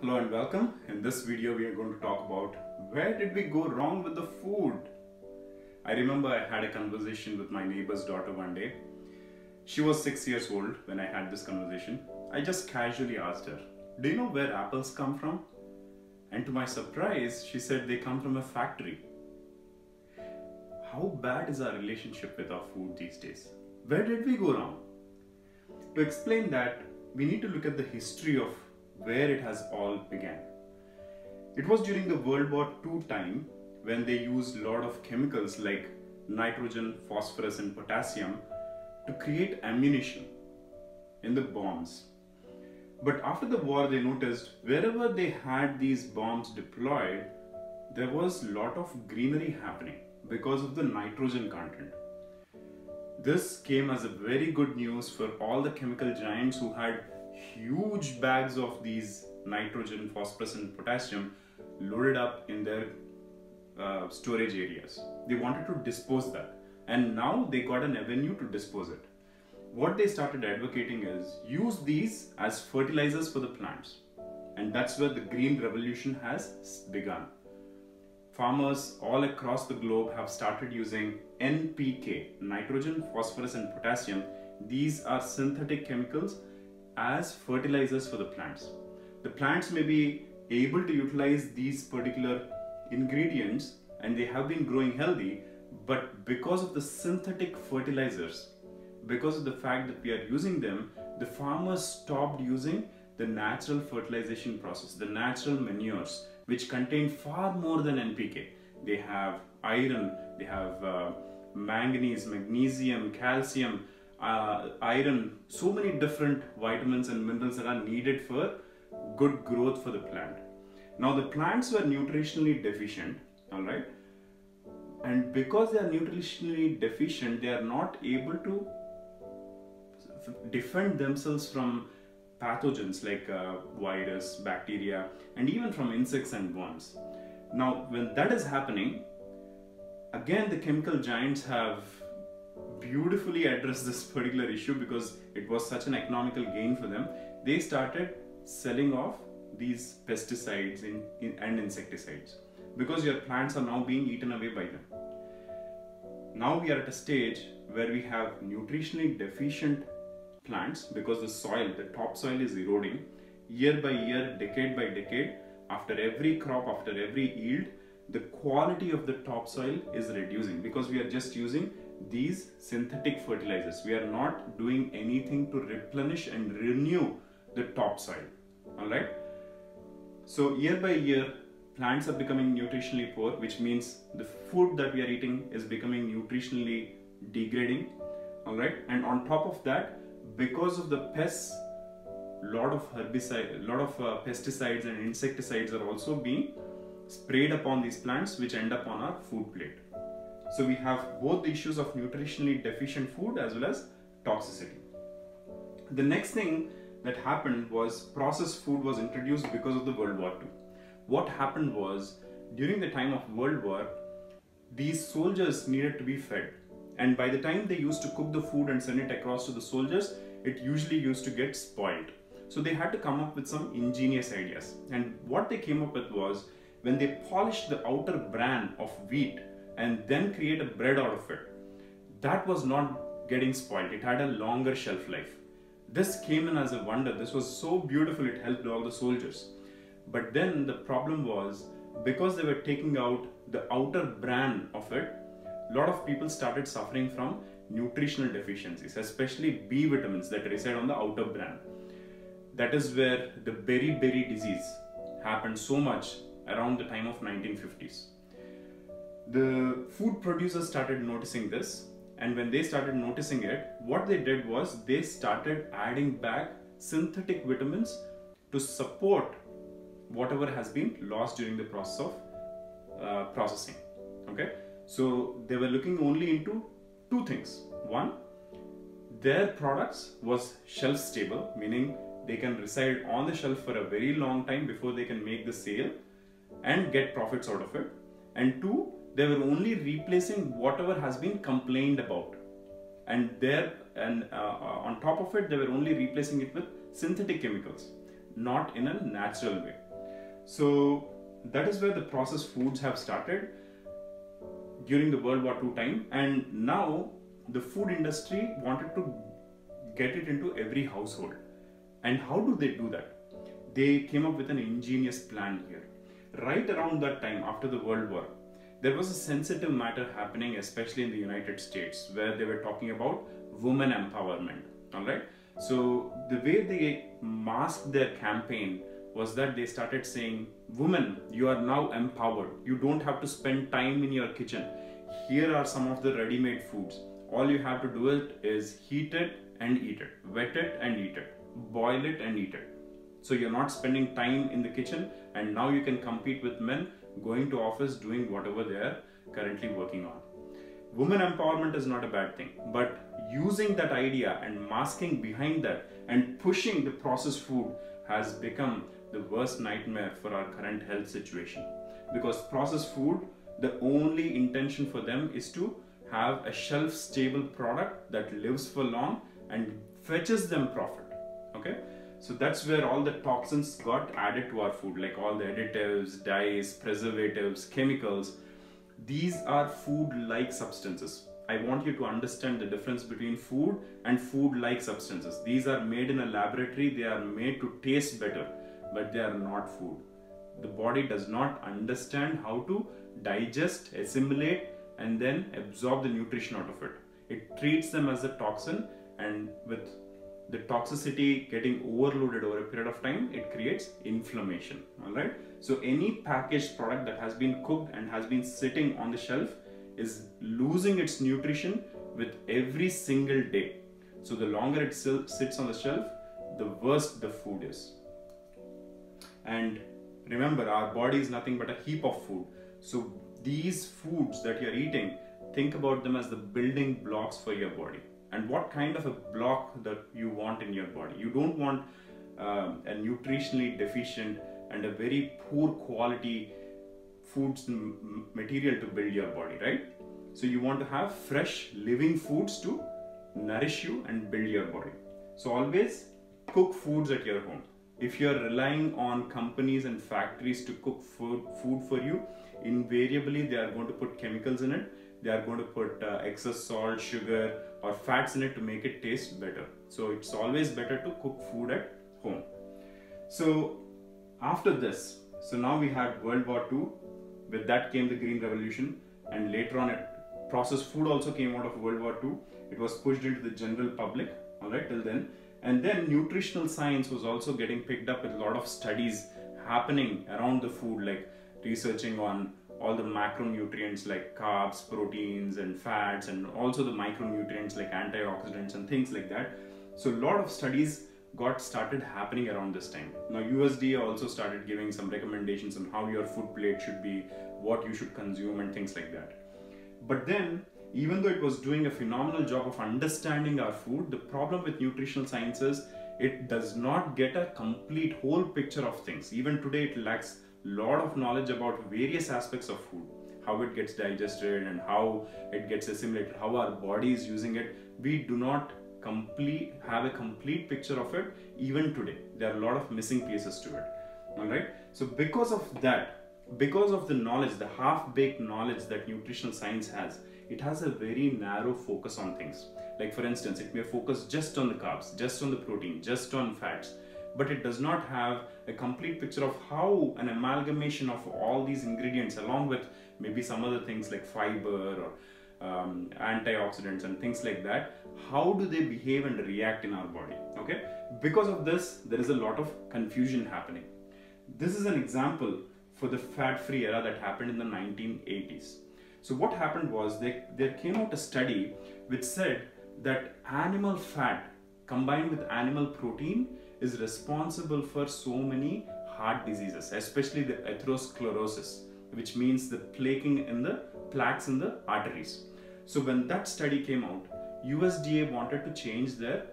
Hello and welcome. In this video we are going to talk about where did we go wrong with the food. I remember I had a conversation with my neighbor's daughter one day. She was 6 years old when I had this conversation. I just casually asked her, "Do you know where apples come from?" And to my surprise, she said they come from a factory. How bad is our relationship with our food these days? Where did we go wrong? To explain that, we need to look at the history of where it has all began. It was during the World War II time when they used a lot of chemicals like nitrogen, phosphorus and potassium to create ammunition in the bombs. But after the war they noticed wherever they had these bombs deployed, there was a lot of greenery happening because of the nitrogen content. This came as a very good news for all the chemical giants who had huge bags of these nitrogen, phosphorus and potassium loaded up in their storage areas. They wanted to dispose that, and now they got an avenue to dispose it. What they started advocating is use these as fertilizers for the plants, and that's where the green revolution has begun. Farmers all across the globe have started using NPK, nitrogen, phosphorus and potassium. These are synthetic chemicals as fertilizers for the plants. The plants may be able to utilize these particular ingredients and they have been growing healthy, but because of the synthetic fertilizers, because of the fact that we are using them, the farmers stopped using the natural fertilization process, the natural manures, which contain far more than NPK. They have iron, they have manganese, magnesium, calcium, iron, so many different vitamins and minerals that are needed for good growth for the plant. Now the plants were nutritionally deficient, all right, and because they are nutritionally deficient, they are not able to defend themselves from pathogens like virus, bacteria, and even from insects and worms. Now when that is happening, again the chemical giants have beautifully addressed this particular issue because it was such an economical gain for them. They started selling off these pesticides and insecticides because your plants are now being eaten away by them. Now we are at a stage where we have nutritionally deficient plants because the soil, the topsoil is eroding year by year, decade by decade. After every crop, after every yield, the quality of the topsoil is reducing because we are just using these synthetic fertilizers. We are not doing anything to replenish and renew the topsoil. Alright? So year by year, plants are becoming nutritionally poor, which means the food that we are eating is becoming nutritionally degrading. Alright? And on top of that, because of the pests, lot of pesticides and insecticides are also being sprayed upon these plants, which end up on our food plate. So we have both the issues of nutritionally deficient food as well as toxicity. The next thing that happened was processed food was introduced because of the World War II. What happened was during the time of World War, these soldiers needed to be fed. And by the time they used to cook the food and send it across to the soldiers, it usually used to get spoiled. So they had to come up with some ingenious ideas. And what they came up with was when they polished the outer bran of wheat and then create a bread out of it, that was not getting spoiled. It had a longer shelf life. This came in as a wonder. This was so beautiful, it helped all the soldiers. But then the problem was, because they were taking out the outer bran of it, a lot of people started suffering from nutritional deficiencies, especially B vitamins that reside on the outer bran. That is where the beriberi disease happened so much around the time of 1950s. The food producers started noticing this, and when they started noticing it, what they did was they started adding back synthetic vitamins to support whatever has been lost during the process of processing. Okay, so they were looking only into two things. One, their products was shelf stable, meaning they can reside on the shelf for a very long time before they can make the sale and get profits out of it. And two, they were only replacing whatever has been complained about, and on top of it they were only replacing it with synthetic chemicals, not in a natural way. So that is where the processed foods have started during the World War II time, and now the food industry wanted to get it into every household. And how do they do that? They came up with an ingenious plan here. Right around that time, after the World War, there was a sensitive matter happening, especially in the United States, where they were talking about women empowerment. All right. So the way they masked their campaign was that they started saying, "Women, you are now empowered. You don't have to spend time in your kitchen. Here are some of the ready-made foods. All you have to do is heat it and eat it, wet it and eat it, boil it and eat it. So you're not spending time in the kitchen, and now you can compete with men going to office doing whatever they are currently working on." Women empowerment is not a bad thing, but using that idea and masking behind that and pushing the processed food has become the worst nightmare for our current health situation. Because processed food, the only intention for them is to have a shelf stable product that lives for long and fetches them profit. Okay, so that's where all the toxins got added to our food, like all the additives, dyes, preservatives, chemicals. These are food-like substances. I want you to understand the difference between food and food-like substances. These are made in a laboratory, they are made to taste better, but they are not food. The body does not understand how to digest, assimilate, and then absorb the nutrition out of it. It treats them as a toxin, and with the toxicity getting overloaded over a period of time, it creates inflammation. All right. So any packaged product that has been cooked and has been sitting on the shelf is losing its nutrition with every single day. So the longer it sits on the shelf, the worse the food is. And remember, our body is nothing but a heap of food. So these foods that you're eating, think about them as the building blocks for your body. And what kind of a block that you want in your body. You don't want a nutritionally deficient and a very poor quality foods material to build your body, right? So you want to have fresh living foods to nourish you and build your body. So always cook foods at your home. If you're relying on companies and factories to cook food for you, invariably they are going to put chemicals in it. They are going to put excess salt, sugar, or fats in it to make it taste better. So it's always better to cook food at home. So after this, so now we had World War II. With that came the Green Revolution, and later on processed food also came out of World War II. It was pushed into the general public, all right, till then. And then nutritional science was also getting picked up with a lot of studies happening around the food, like researching on all the macronutrients like carbs, proteins, and fats, and also the micronutrients like antioxidants and things like that. So a lot of studies got started happening around this time. Now USDA also started giving some recommendations on how your food plate should be, what you should consume, and things like that. But then, even though it was doing a phenomenal job of understanding our food, the problem with nutritional science is it does not get a complete whole picture of things. Even today it lacks a lot of knowledge about various aspects of food, how it gets digested and how it gets assimilated, how our body is using it. We do not have a complete picture of it even today. There are a lot of missing pieces to it. All right. So because of that, because of the knowledge, the half-baked knowledge that nutritional science has, it has a very narrow focus on things. Like for instance, it may focus just on the carbs, just on the protein, just on fats, but it does not have a complete picture of how an amalgamation of all these ingredients, along with maybe some other things like fiber or antioxidants and things like that, how do they behave and react in our body? Okay, because of this, there is a lot of confusion happening. This is an example for the fat-free era that happened in the 1980s. So what happened was there came out a study which said that animal fat combined with animal protein is responsible for so many heart diseases, especially the atherosclerosis, which means the plaques in the arteries. So when that study came out, USDA wanted to change their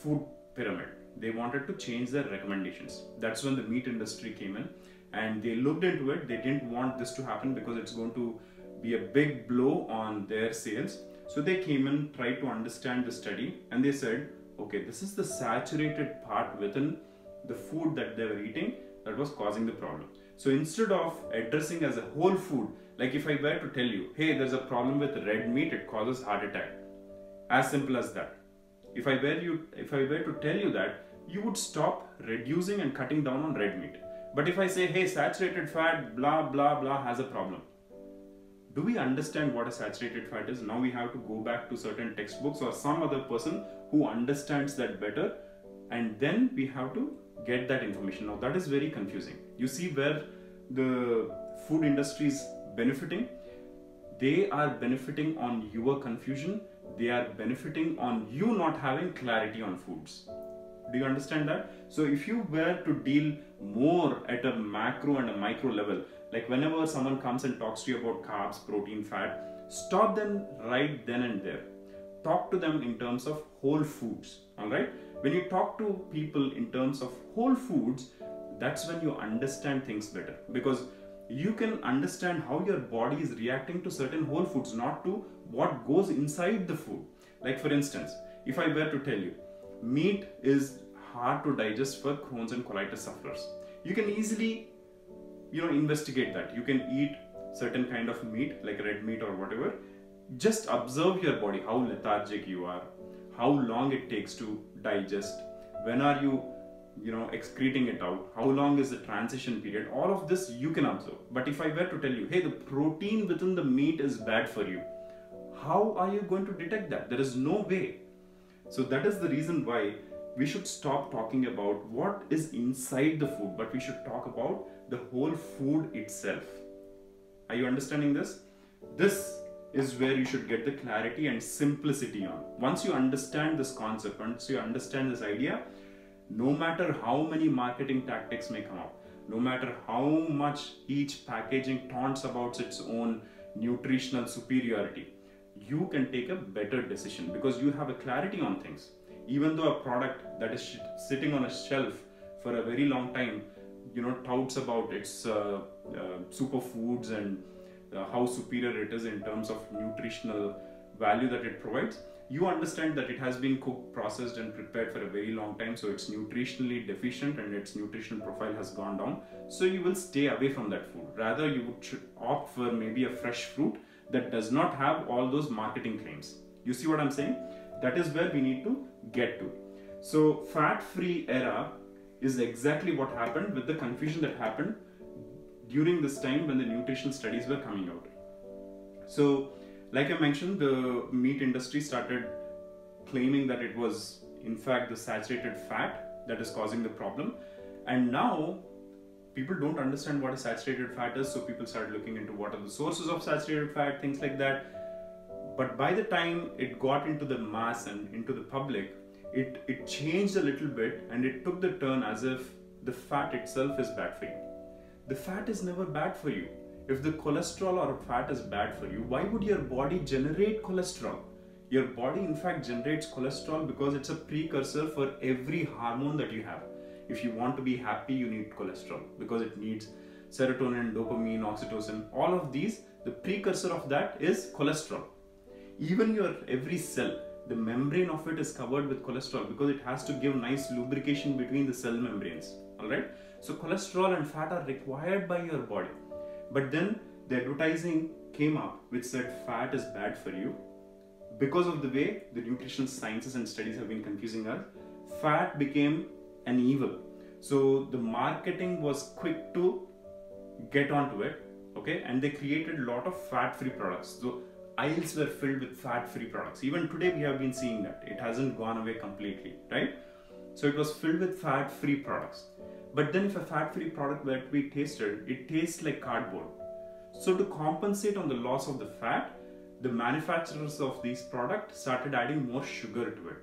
food pyramid. They wanted to change their recommendations. That's when the meat industry came in and they looked into it. They didn't want this to happen because it's going to be a big blow on their sales. So they came in, tried to understand the study, and they said, okay, this is the saturated part within the food that they were eating, that was causing the problem. So instead of addressing as a whole food, like if I were to tell you, hey, there's a problem with red meat, it causes heart attack. As simple as that. If I were to tell you that, you would stop reducing and cutting down on red meat. But if I say, hey, saturated fat, blah, blah, blah, has a problem. Do we understand what a saturated fat is? Now we have to go back to certain textbooks or some other person who understands that better, and then we have to get that information. Now that is very confusing. You see where the food industry is benefiting? They are benefiting on your confusion. They are benefiting on you not having clarity on foods. Do you understand that? So if you were to deal more at a macro and a micro level, like whenever someone comes and talks to you about carbs, protein, fat, stop them right then and there. Talk to them in terms of whole foods, all right? When you talk to people in terms of whole foods, that's when you understand things better, because you can understand how your body is reacting to certain whole foods, not to what goes inside the food. Like for instance, if I were to tell you, meat is hard to digest for Crohn's and colitis sufferers, you can easily investigate that. You can eat certain kind of meat like red meat or whatever. Just observe your body, how lethargic you are, how long it takes to digest, when are you excreting it out, how long is the transition period. All of this you can observe. But if I were to tell you, hey, the protein within the meat is bad for you, how are you going to detect that? There is no way. So that is the reason why we should stop talking about what is inside the food, but we should talk about the whole food itself. Are you understanding this? This is where you should get the clarity and simplicity on. Once you understand this concept, once you understand this idea, no matter how many marketing tactics may come up, no matter how much each packaging taunts about its own nutritional superiority, you can take a better decision because you have a clarity on things. Even though a product that is sitting on a shelf for a very long time, touts about its superfoods and how superior it is in terms of nutritional value that it provides, you understand that it has been cooked, processed and prepared for a very long time, so it's nutritionally deficient and its nutritional profile has gone down. So you will stay away from that food. Rather, you would opt for maybe a fresh fruit that does not have all those marketing claims. You see what I'm saying? That is where we need to get to. So fat-free era is exactly what happened with the confusion that happened during this time when the nutritional studies were coming out. So like I mentioned, the meat industry started claiming that it was in fact the saturated fat that is causing the problem. And now people don't understand what a saturated fat is, so people started looking into what are the sources of saturated fat, things like that. But by the time it got into the mass and into the public, it changed a little bit and it took the turn as if the fat itself is bad for you. The fat is never bad for you. If the cholesterol or fat is bad for you, why would your body generate cholesterol? Your body in fact generates cholesterol because it's a precursor for every hormone that you have. If you want to be happy, you need cholesterol because it needs serotonin, dopamine, oxytocin, all of these. The precursor of that is cholesterol. Even your every cell, the membrane of it is covered with cholesterol because it has to give nice lubrication between the cell membranes. Alright? So cholesterol and fat are required by your body. But then the advertising came up which said fat is bad for you. Because of the way the nutritional sciences and studies have been confusing us, fat became an evil. So the marketing was quick to get onto it, okay, and they created a lot of fat-free products. So aisles were filled with fat-free products. Even today we have been seeing that. It hasn't gone away completely, right? So it was filled with fat-free products. But then if a fat-free product were to be tasted, it tastes like cardboard. So to compensate on the loss of the fat, the manufacturers of these products started adding more sugar to it.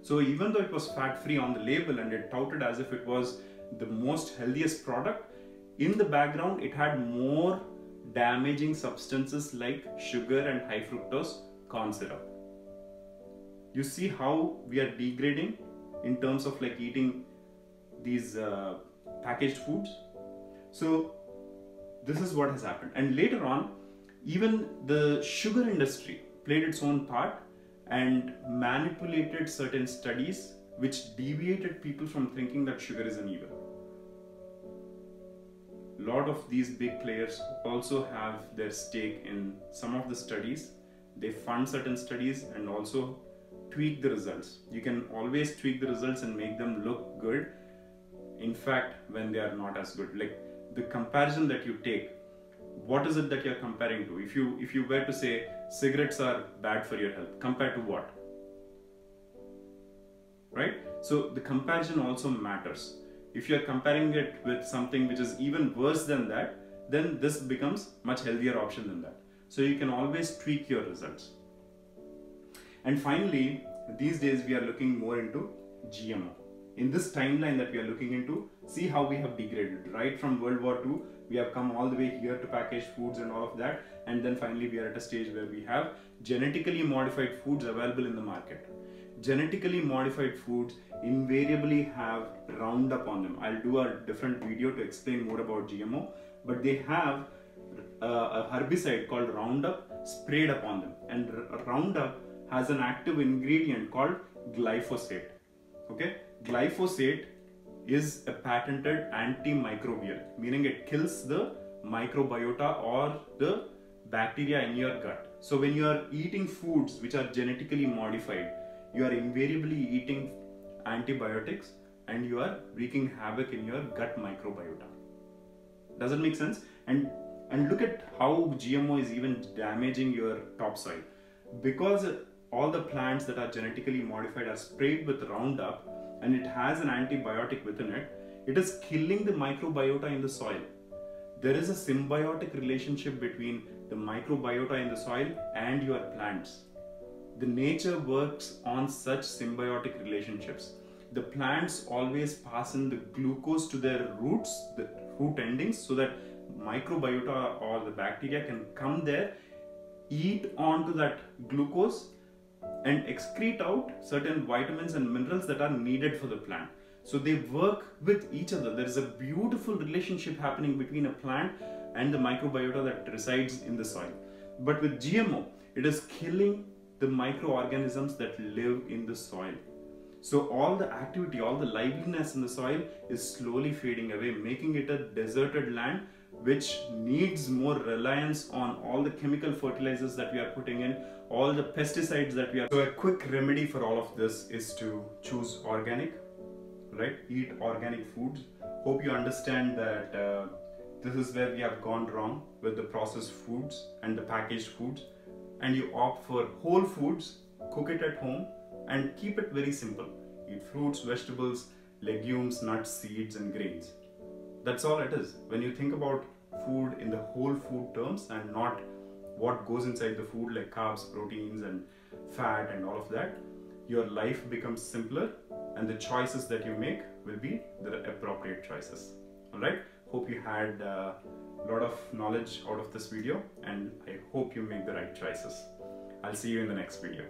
So even though it was fat-free on the label and it touted as if it was the most healthiest product, in the background it had more damaging substances like sugar and high fructose corn syrup. You see how we are degrading in terms of like eating these packaged foods. So this is what has happened. And later on, even the sugar industry played its own part and manipulated certain studies which deviated people from thinking that sugar is an evil. lot of these big players also have their stake in some of the studies. They fund certain studies and also tweak the results. You can always tweak the results and make them look good, in fact, when they are not as good. Like the comparison that you take, what is it that you're comparing to? If you were to say cigarettes are bad for your health, compared to what? Right? So the comparison also matters. If you're comparing it with something which is even worse than that, then this becomes much healthier option than that. So you can always tweak your results. And finally, these days we are looking more into GMO. In this timeline that we are looking into, see how we have degraded. Right from World War II, we have come all the way here to packaged foods and all of that. And then finally we are at a stage where we have genetically modified foods available in the market. Genetically modified foods invariably have Roundup on them. I'll do a different video to explain more about GMO, but they have a herbicide called Roundup sprayed upon them, and Roundup has an active ingredient called glyphosate. Okay, glyphosate is a patented antimicrobial, meaning it kills the microbiota or the bacteria in your gut. So when you are eating foods which are genetically modified, you are invariably eating antibiotics and you are wreaking havoc in your gut microbiota. Does it make sense? And look at how GMO is even damaging your topsoil. Because all the plants that are genetically modified are sprayed with Roundup and it has an antibiotic within it, it is killing the microbiota in the soil. There is a symbiotic relationship between the microbiota in the soil and your plants. The nature works on such symbiotic relationships. The plants always pass in the glucose to their roots, the root endings, so that microbiota or the bacteria can come there, eat onto that glucose and excrete out certain vitamins and minerals that are needed for the plant. So they work with each other. There is a beautiful relationship happening between a plant and the microbiota that resides in the soil. But with GMO, it is killing the microorganisms that live in the soil. So all the activity, all the liveliness in the soil is slowly fading away, making it a deserted land which needs more reliance on all the chemical fertilizers that we are putting in, all the pesticides that we are. So a quick remedy for all of this is to choose organic, right? Eat organic foods. Hope you understand that this is where we have gone wrong with the processed foods and the packaged foods, and you opt for whole foods, cook it at home and keep it very simple. Eat fruits, vegetables, legumes, nuts, seeds and grains. That's all it is. When you think about food in the whole food terms and not what goes inside the food like carbs, proteins and fat and all of that, your life becomes simpler and the choices that you make will be the appropriate choices. Alright, hope you had a lot of knowledge out of this video and I hope you make the right choices. I'll see you in the next video.